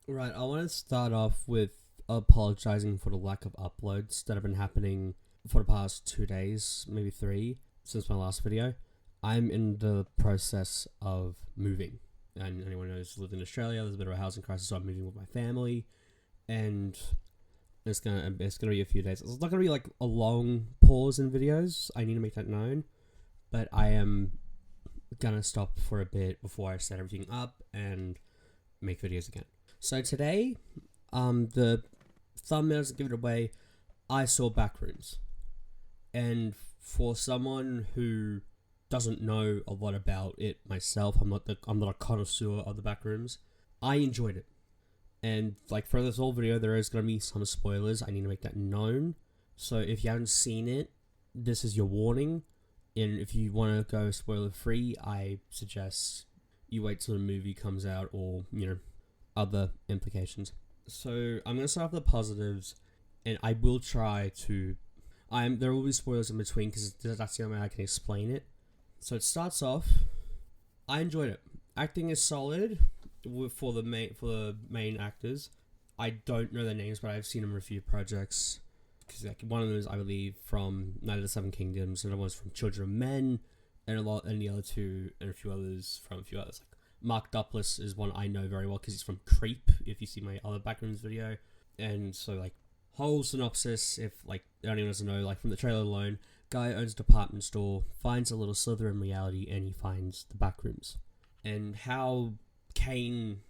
Right, I want to start off with apologizing for the lack of uploads that have been happening for the past 2 days, maybe three, since my last video. I'm in the process of moving. And anyone knows, lived in Australia, there's a bit of a housing crisis, so I'm moving with my family. And it's gonna be a few days. It's not gonna be like a long pause in videos. I need to make that known. But I am gonna stop for a bit before I set everything up and make videos again. So today, the thumbnail doesn't give it away. I saw Backrooms, and for someone who doesn't know a lot about it myself, I'm not a connoisseur of the Backrooms. I enjoyed it, and like for this whole video, there is gonna be some spoilers. I need to make that known. So if you haven't seen it, this is your warning. And if you want to go spoiler free, I suggest you wait till the movie comes out, or other implications. So I'm gonna start with the positives, and I will try to. There will be spoilers in between because that's the only way I can explain it. So it starts off. I enjoyed it. Acting is solid for the main actors. I don't know their names, but I've seen them in a few projects. Because like one of them is, I believe, from Night of the Seven Kingdoms, another one's from Children of Men, and the other two, and a few others from a few others. Like Mark Duplass is one I know very well because he's from Creep. If you see my other Backrooms video, and so like whole synopsis, if like anyone doesn't know, like from the trailer alone, guy owns a department store, finds a little slither in reality, and he finds the Backrooms, and how Kane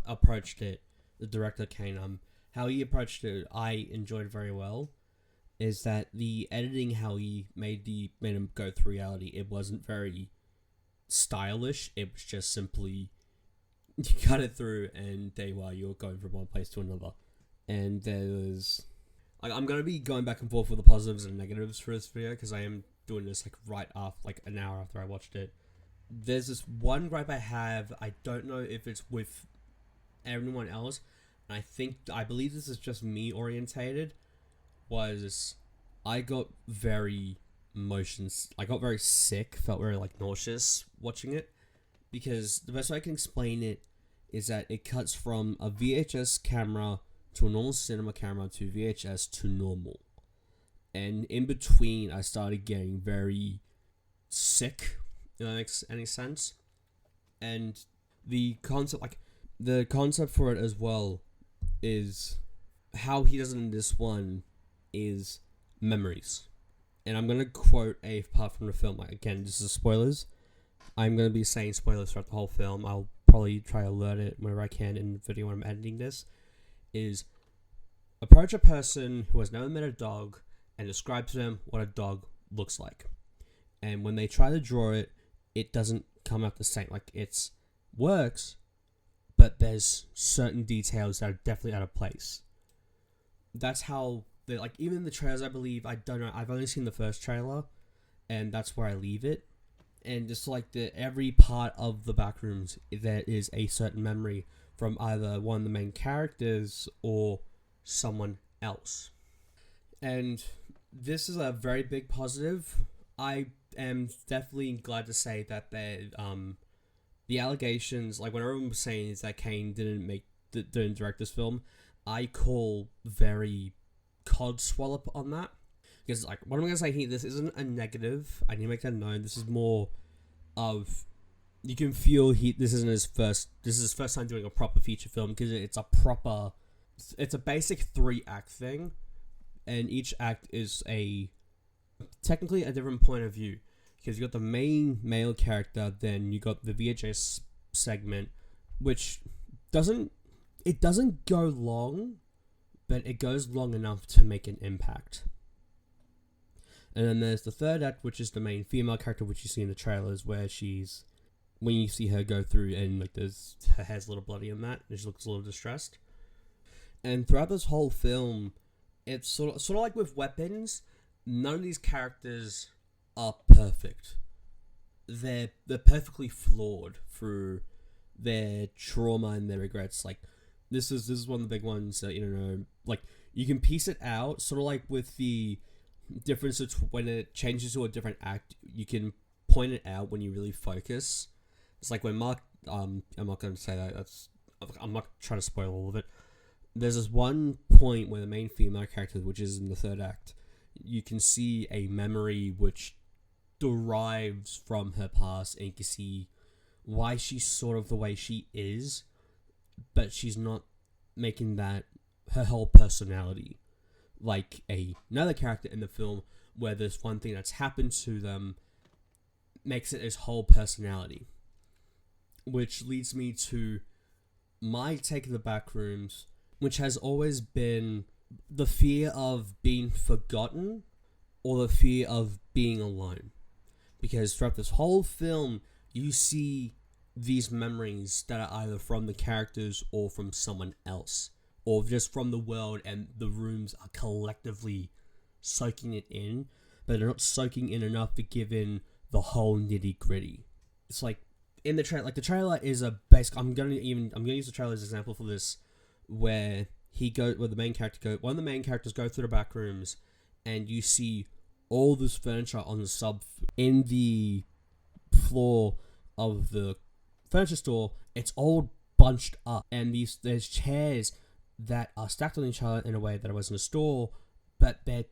approached it, the director Kane, how he approached it, I enjoyed very well. Is that the editing, how he made him go through reality? It wasn't very stylish. It was just simply you cut it through, and there you are. You're going from one place to another. And there's like I'm gonna be going back and forth with the positives and negatives for this video because I am doing this like right after, like an hour after I watched it. There's this one gripe I have. I don't know if it's with everyone else. And I believe this is just me orientated. Was I got very I got very sick, felt very like nauseous watching it, because the best way I can explain it is that it cuts from a VHS camera to a normal cinema camera to VHS to normal, and in between I started getting very sick, if that makes any sense. And the concept for it as well is how he does it in this one is memories. And I'm going to quote a part from the film. Again, this is spoilers. I'm going to be saying spoilers throughout the whole film. I'll probably try to alert it whenever I can in the video when I'm editing this. Is approach a person who has never met a dog and describe to them what a dog looks like. And when they try to draw it, it doesn't come out the same. Like, it works, but there's certain details that are definitely out of place. That's how like even the trailers, I believe, I don't know, I've only seen the first trailer, and that's where I leave it. And just like every part of the Backrooms, there is a certain memory from either one of the main characters or someone else. And this is a very big positive. I am definitely glad to say that the allegations, like when everyone was saying is that Kane didn't direct this film, I call very codswallop on that. Because like what I'm gonna say here, this isn't a negative. I need to make that known. This is more of, you can feel this is his first time doing a proper feature film, because it's a basic 3-act thing, and each act is technically a different point of view, because you got the main male character, then you got the VHS segment, which doesn't go long, but it goes long enough to make an impact. And then there's the third act, which is the main female character, which you see in the trailers, where when you see her go through, and like her hair's a little bloody in that, and she looks a little distressed. And throughout this whole film, it's sort of like with weapons, none of these characters are perfect. They're perfectly flawed through their trauma and their regrets. Like this is one of the big ones that, like you can piece it out, sort of like with the difference when it changes to a different act, you can point it out when you really focus. It's like when Mark, I'm not going to say that, I'm not trying to spoil all of it. There's this one point where the main female character, which is in the third act, you can see a memory which derives from her past, and you can see why she's sort of the way she is, but she's not making that her whole personality. Like another character in the film, where there's one thing that's happened to them makes it his whole personality. Which leads me to my take of the Backrooms, which has always been the fear of being forgotten or the fear of being alone. Because throughout this whole film, you see these memories that are either from the characters or from someone else, or just from the world, and the rooms are collectively soaking it in, but they're not soaking in enough to give in the whole nitty gritty. It's like in the trailer, like the trailer is a basic. I'm gonna use the trailer as an example for this, where one of the main characters go through the back rooms, and you see all this furniture on the in the floor of the furniture store. It's all bunched up, and there's chairs that are stacked on each other in a way that it was in a store, but they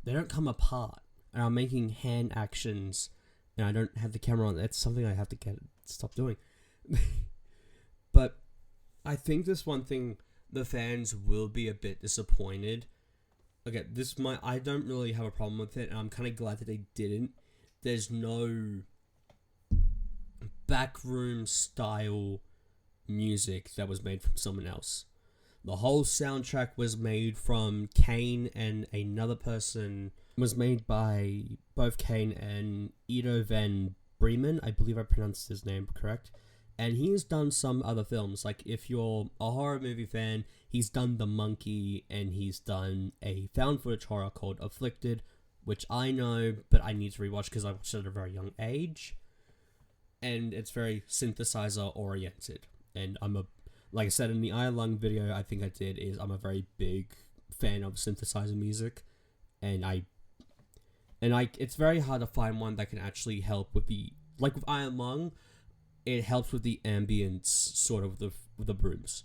don't come apart, and I'm making hand actions, and I don't have the camera on. That's something I have to stop doing. But I think this one thing the fans will be a bit disappointed. Okay, I don't really have a problem with it, and I'm kind of glad that they didn't. There's no backroom style music that was made from someone else. The whole soundtrack was made from Kane and another person. It was made by both Kane and Ido Van Bremen. I believe I pronounced his name correct. And he's done some other films. Like, if you're a horror movie fan, he's done The Monkey, and he's done a found footage horror called Afflicted, which I know, but I need to rewatch because I watched it at a very young age. And it's very synthesizer oriented. And like I said in the I Lung video I think I did, I'm a very big fan of synthesizer music. And it's very hard to find one that can actually help with like with Iron Lung, it helps with the ambience sort of with the rooms.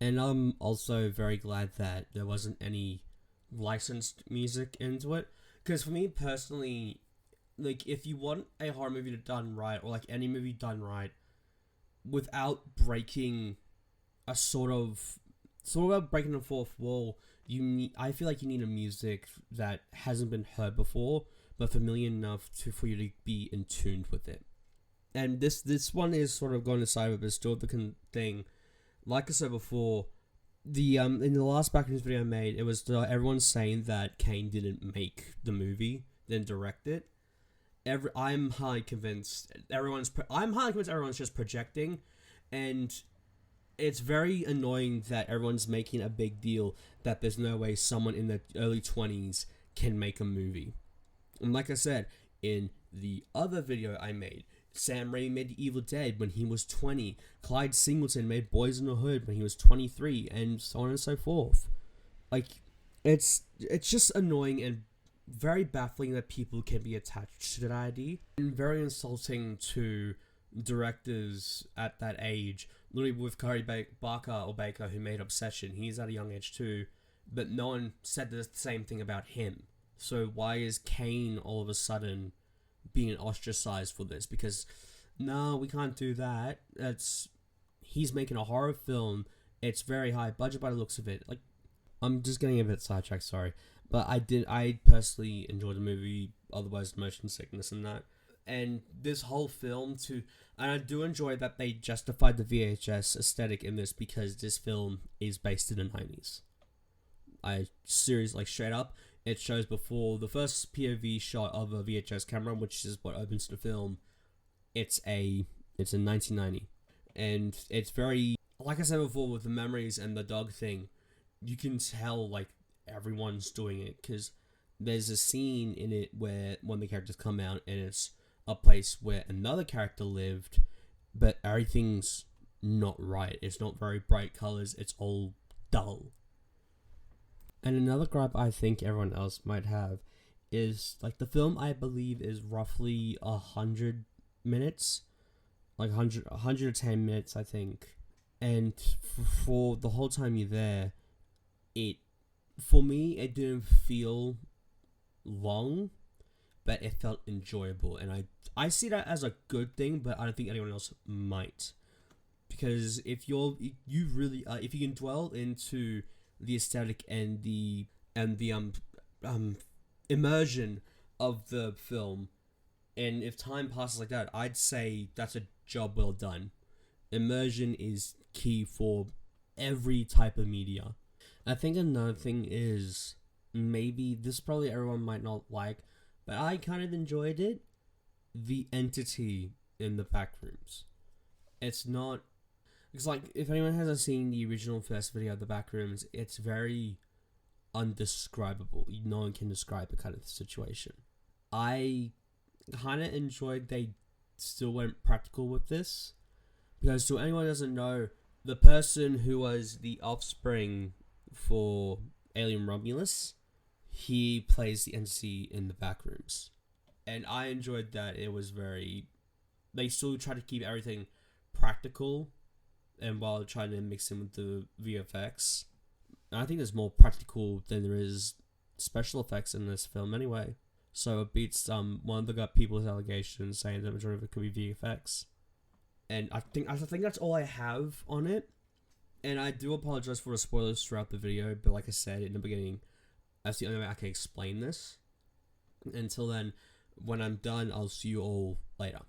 And I'm also very glad that there wasn't any licensed music into it. Because for me personally, like, if you want a horror movie done right, or like any movie done right, without breaking a sort of breaking the fourth wall, I feel like you need a music that hasn't been heard before, but familiar enough for you to be in tune with it. And this one is sort of going aside with, but still the thing. Like I said before, in the last Backrooms video I made, it was everyone saying that Kane didn't make the movie, then direct it. I'm highly convinced everyone's just projecting, and it's very annoying that everyone's making a big deal that there's no way someone in their early 20s can make a movie. And like I said, in the other video I made, Sam Raimi made Evil Dead when he was 20. Clyde Singleton made Boys in the Hood when he was 23, and so on and so forth. Like, it's just annoying and very baffling that people can be attached to that idea, and very insulting to directors at that age. Literally with Corey Baker, who made Obsession, he's at a young age too, but no one said the same thing about him. So why is Kane all of a sudden being ostracized for this? Because no, we can't do that. He's making a horror film. It's very high budget by the looks of it. Like, I'm just getting a bit sidetracked, sorry. But I personally enjoyed the movie, otherwise motion sickness and that. And this whole film and I do enjoy that they justified the VHS aesthetic in this, because this film is based in the 90s. Straight up, it shows before the first POV shot of a VHS camera, which is what opens the film. It's in 1990. And it's very, like I said before, with the memories and the dog thing, you can tell, like, everyone's doing it, because there's a scene in it where one of the characters come out, and it's a place where another character lived, but everything's not right. It's not very bright colors. It's all dull. And another gripe I think everyone else might have is, like, the film, I believe, is roughly 100 minutes, like 110 minutes, I think. and for the whole time you're there, for me it didn't feel long, but it felt enjoyable, and I see that as a good thing, but I don't think anyone else might, because if you really if you can dwell into the aesthetic and the immersion of the film, and if time passes like that, I'd say that's a job well done. Immersion is key for every type of media. I think another thing is, maybe this probably everyone might not like, but I kind of enjoyed it. The entity in the back rooms. It's not. It's like, if anyone hasn't seen the original first video of the back rooms, it's very undescribable. No one can describe the kind of situation. I kind of enjoyed they still went practical with this, because to anyone who doesn't know, the person who was the offspring for Alien Romulus, he plays the entity in the back rooms, and I enjoyed that. It was they still try to keep everything practical, and while trying to mix in with the VFX. And I think there's more practical than there is special effects in this film anyway. So it beats one of the people's allegations saying that the majority of it could be VFX. And I think that's all I have on it. And I do apologize for the spoilers throughout the video, but like I said in the beginning, that's the only way I can explain this. Until then, when I'm done, I'll see you all later.